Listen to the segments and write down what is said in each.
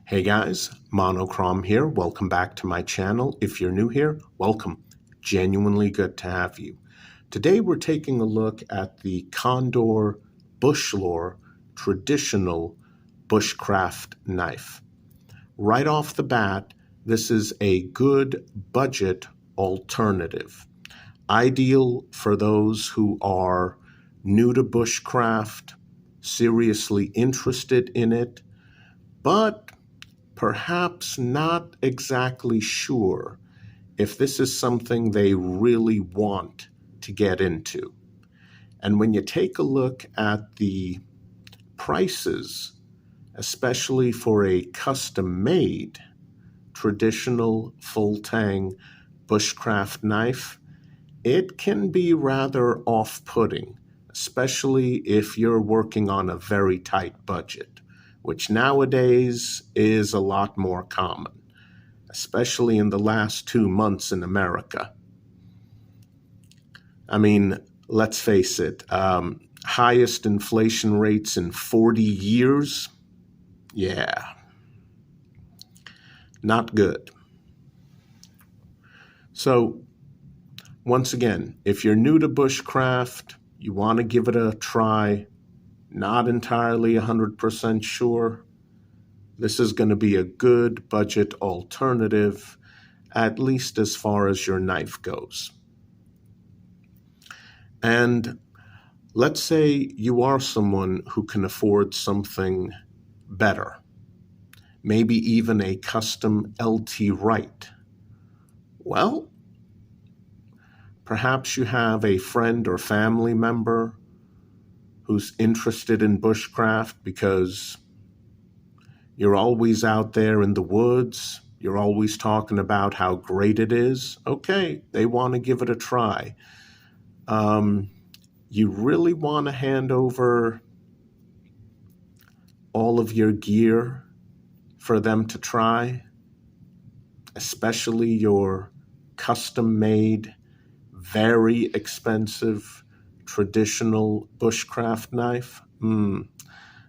Hey guys, Monochrome here. Welcome back to my channel. If you're new here, welcome. Genuinely good to have you. Today we're taking a look at the Condor Bushlore traditional bushcraft knife. Right off the bat, this is a good budget alternative. Ideal for those who are new to bushcraft, seriously interested in it, but perhaps not exactly sure if this is something they really want to get into. And when you take a look at the prices, especially for a custom-made traditional full-tang bushcraft knife, it can be rather off-putting, especially if you're working on a very tight budget, which nowadays is a lot more common, especially in the last 2 months in America. I mean, let's face it, highest inflation rates in 40 years? Yeah, not good. So, once again, if you're new to bushcraft, you want to give it a try, not entirely 100% sure, this is going to be a good budget alternative, at least as far as your knife goes. And let's say you are someone who can afford something better, maybe even a custom LT Wright. Well, perhaps you have a friend or family member who's interested in bushcraft because you're always out there in the woods, you're always talking about how great it is. Okay, they want to give it a try. You really want to hand over all of your gear for them to try, especially your custom-made, very expensive, traditional bushcraft knife?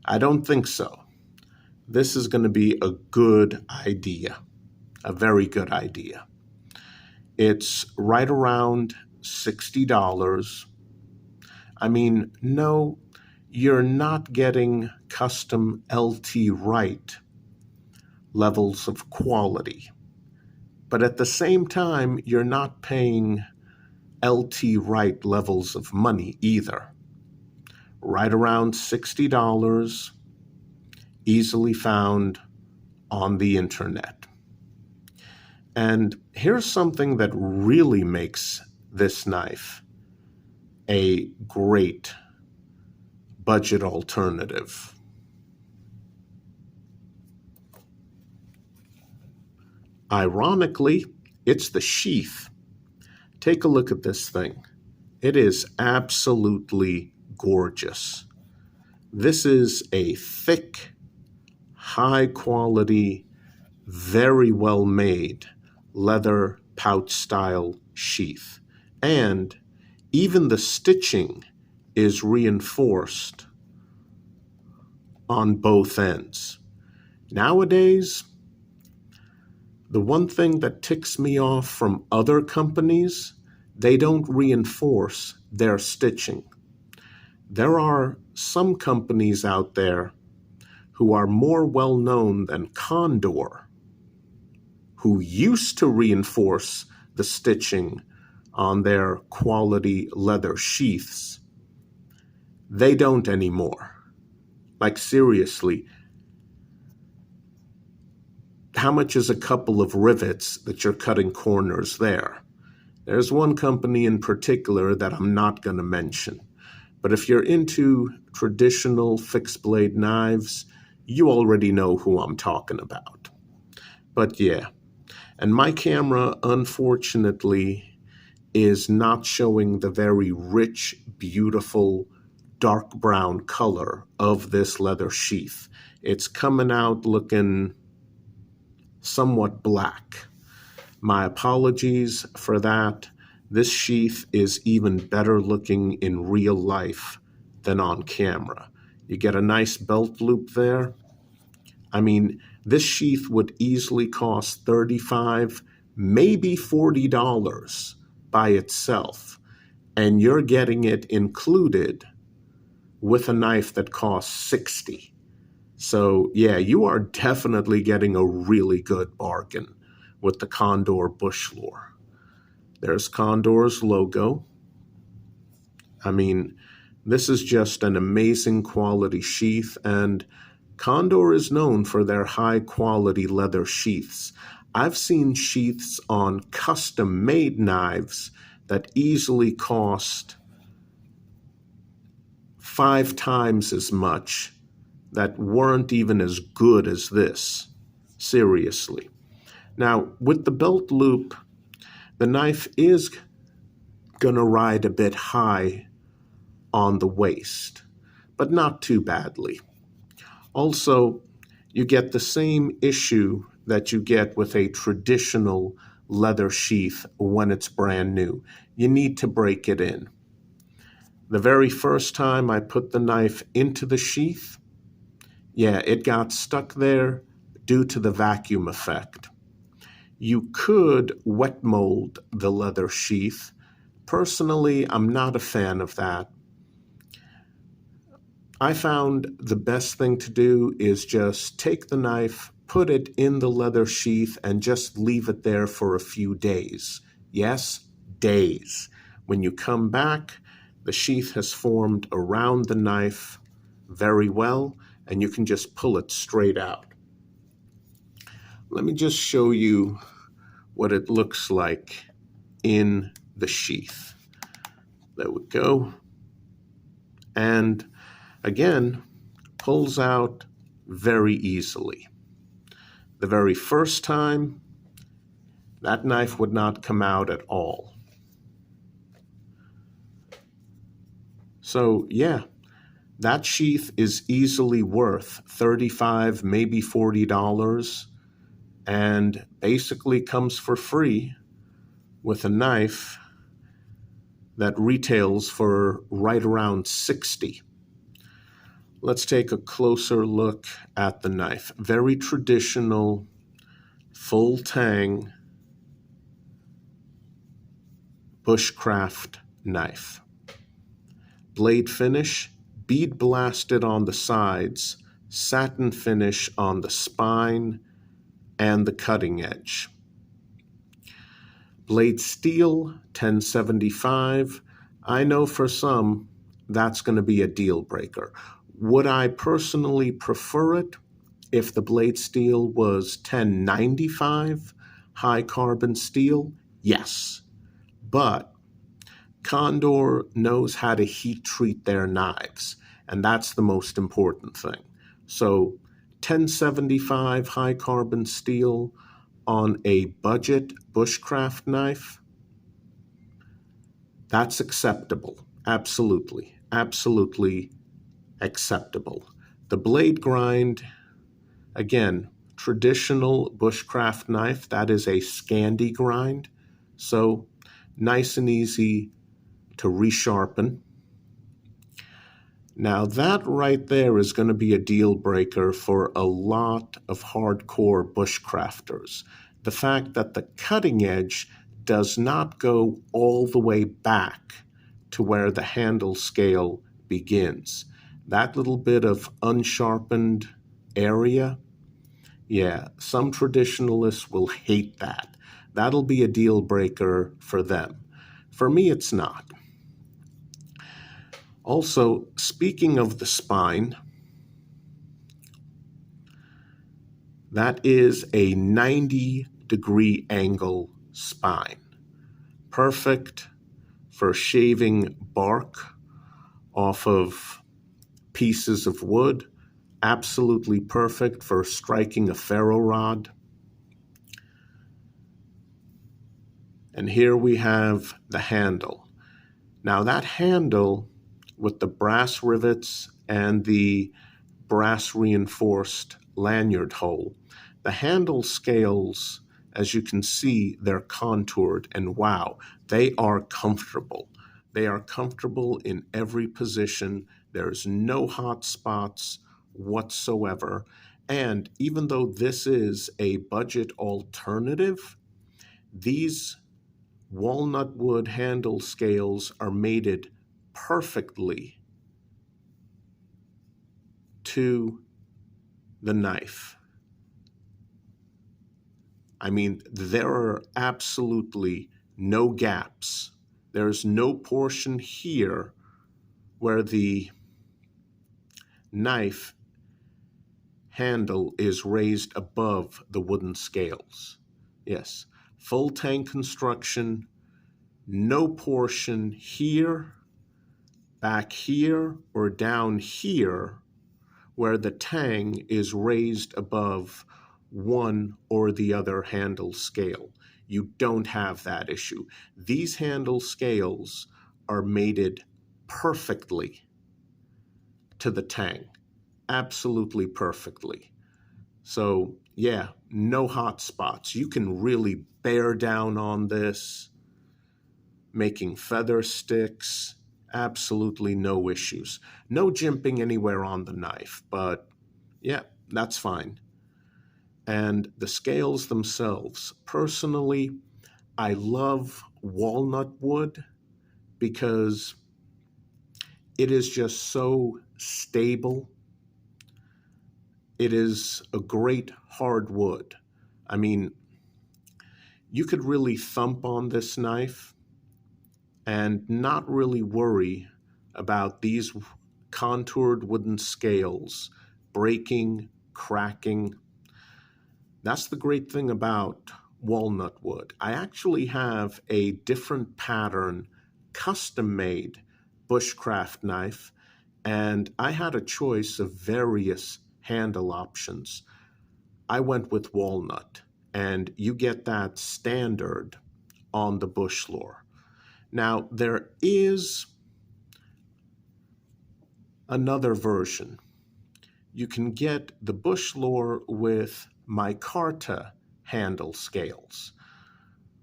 I don't think so. This is going to be a good idea, a very good idea. It's right around $60. I mean, no, you're not getting custom LT Wright levels of quality, but at the same time, you're not paying LT Wright levels of money either. Right around $60, easily found on the internet. And here's something that really makes this knife a great budget alternative. Ironically, it's the sheath. Take a look at this thing. It is absolutely gorgeous. This is a thick, high quality, very well made leather pouch style sheath. And even the stitching is reinforced on both ends. Nowadays, the one thing that ticks me off from other companies, they don't reinforce their stitching. There are some companies out there who are more well known than Condor, who used to reinforce the stitching on their quality leather sheaths. They don't anymore. Like, seriously, how much is a couple of rivets that you're cutting corners there? There's one company in particular that I'm not going to mention. But if you're into traditional fixed blade knives, you already know who I'm talking about. But yeah, and my camera, unfortunately, is not showing the very rich, beautiful, dark brown color of this leather sheath. It's coming out looking somewhat black. My apologies for that. This sheath is even better looking in real life than on camera. You get a nice belt loop there. I mean, This sheath would easily cost $35, maybe $40 by itself, and you're getting it included with a knife that costs $60. So yeah, you are definitely getting a really good bargain with the Condor Bushlore. There's Condor's logo. I mean, this is just an amazing quality sheath, and Condor is known for their high quality leather sheaths. I've seen sheaths on custom made knives that easily cost 5 times as much that weren't even as good as this. Seriously. Now, with the belt loop, the knife is going to ride a bit high on the waist, but not too badly. Also, you get the same issue that you get with a traditional leather sheath when it's brand new. You need to break it in. The very first time I put the knife into the sheath, yeah, it got stuck there due to the vacuum effect. You could wet mold the leather sheath. Personally, I'm not a fan of that. I found the best thing to do is just take the knife, put it in the leather sheath, and just leave it there for a few days. Yes, days. When you come back, the sheath has formed around the knife very well, and you can just pull it straight out. Let me just show you what it looks like in the sheath. There we go. And again, pulls out very easily. The very first time, that knife would not come out at all. So yeah, that sheath is easily worth $35, maybe $40, and basically comes for free with a knife that retails for right around $60. Let's take a closer look at the knife. Very traditional, full tang bushcraft knife. Blade finish, bead blasted on the sides, satin finish on the spine and the cutting edge. Blade steel, 1075. I know for some that's going to be a deal breaker. Would I personally prefer it if the blade steel was 1095 high carbon steel? Yes. But Condor knows how to heat treat their knives, and that's the most important thing. So 1075 high carbon steel on a budget bushcraft knife, that's acceptable. Absolutely. Absolutely acceptable. The blade grind, again, traditional bushcraft knife, that is a Scandi grind, so nice and easy to resharpen. Now that right there is going to be a deal breaker for a lot of hardcore bushcrafters. The fact that the cutting edge does not go all the way back to where the handle scale begins. That little bit of unsharpened area, yeah, some traditionalists will hate that. That'll be a deal breaker for them. For me, it's not. Also, speaking of the spine, that is a 90-degree angle spine. Perfect for shaving bark off of pieces of wood. Absolutely perfect for striking a ferro rod. And here we have the handle. Now that handle with the brass rivets and the brass reinforced lanyard hole, the handle scales, as you can see, they're contoured, and wow, they are comfortable. They are comfortable in every position. There's no hot spots whatsoever. And even though this is a budget alternative, these walnut wood handle scales are mated perfectly to the knife. I mean, there are absolutely no gaps. There's no portion here where the knife handle is raised above the wooden scales. Yes, full tang construction, no portion here, back here, or down here where the tang is raised above one or the other handle scale. You don't have that issue. These handle scales are mated perfectly to the tang, absolutely perfectly. So yeah, no hot spots. You can really bear down on this, making feather sticks, absolutely no issues. No jimping anywhere on the knife, but yeah, that's fine. And the scales themselves, personally, I love walnut wood because it is just so stable. It is a great hard wood. I mean, you could really thump on this knife and not really worry about these contoured wooden scales breaking, cracking. That's the great thing about walnut wood. I actually have a different pattern, custom-made bushcraft knife, and I had a choice of various handle options. I went with walnut, and you get that standard on the Bushlore. Now, there is another version. You can get the Bushlore with Micarta handle scales,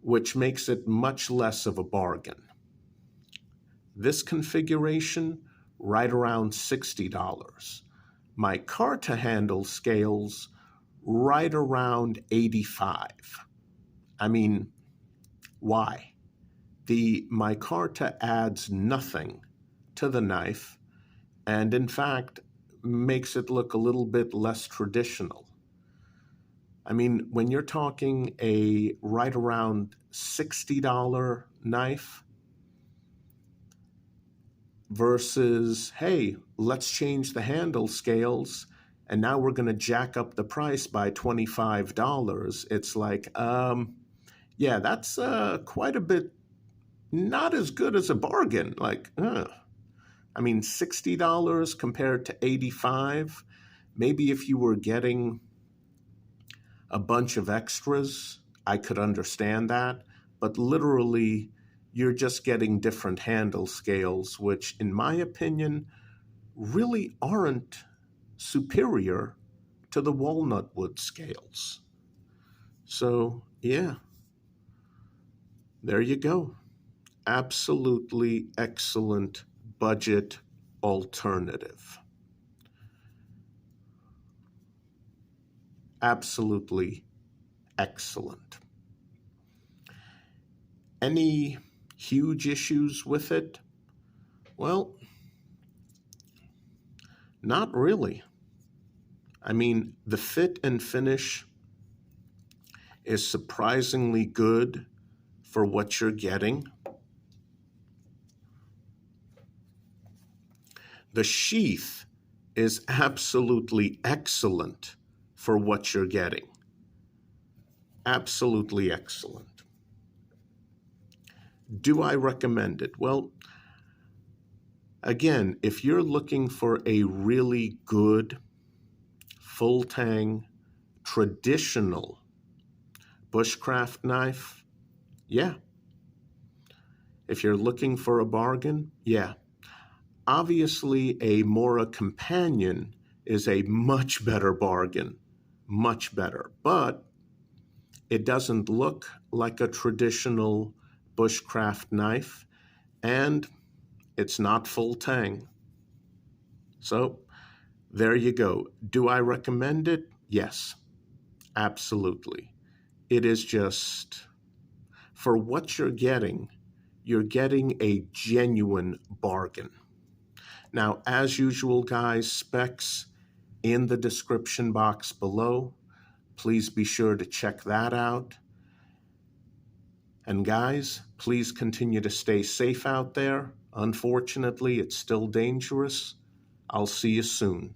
which makes it much less of a bargain. This configuration, right around $60. Micarta handle scales, right around $85. I mean, why? The micarta adds nothing to the knife and, in fact, makes it look a little bit less traditional. I mean, when you're talking a right around $60 knife versus, hey, let's change the handle scales and now we're going to jack up the price by $25, it's like, yeah, that's quite a bit not as good as a bargain. Like, I mean, $60 compared to $85. Maybe if you were getting a bunch of extras, I could understand that. But literally, you're just getting different handle scales, which, in my opinion, really aren't superior to the walnut wood scales. So, yeah, there you go. Absolutely excellent budget alternative. Absolutely excellent. Any huge issues with it? Well, not really. I mean, the fit and finish is surprisingly good for what you're getting. The sheath is absolutely excellent for what you're getting. Absolutely excellent. Do I recommend it? Well, again, if you're looking for a really good, full tang, traditional bushcraft knife, yeah. If you're looking for a bargain, yeah. Obviously, a Mora Companion is a much better bargain, much better, but it doesn't look like a traditional bushcraft knife, and it's not full tang. So There you go. Do I recommend it? Yes, absolutely. It is just, for what you're getting a genuine bargain. Now, as usual, guys, specs in the description box below. Please be sure to check that out. And guys, please continue to stay safe out there. Unfortunately, it's still dangerous. I'll see you soon.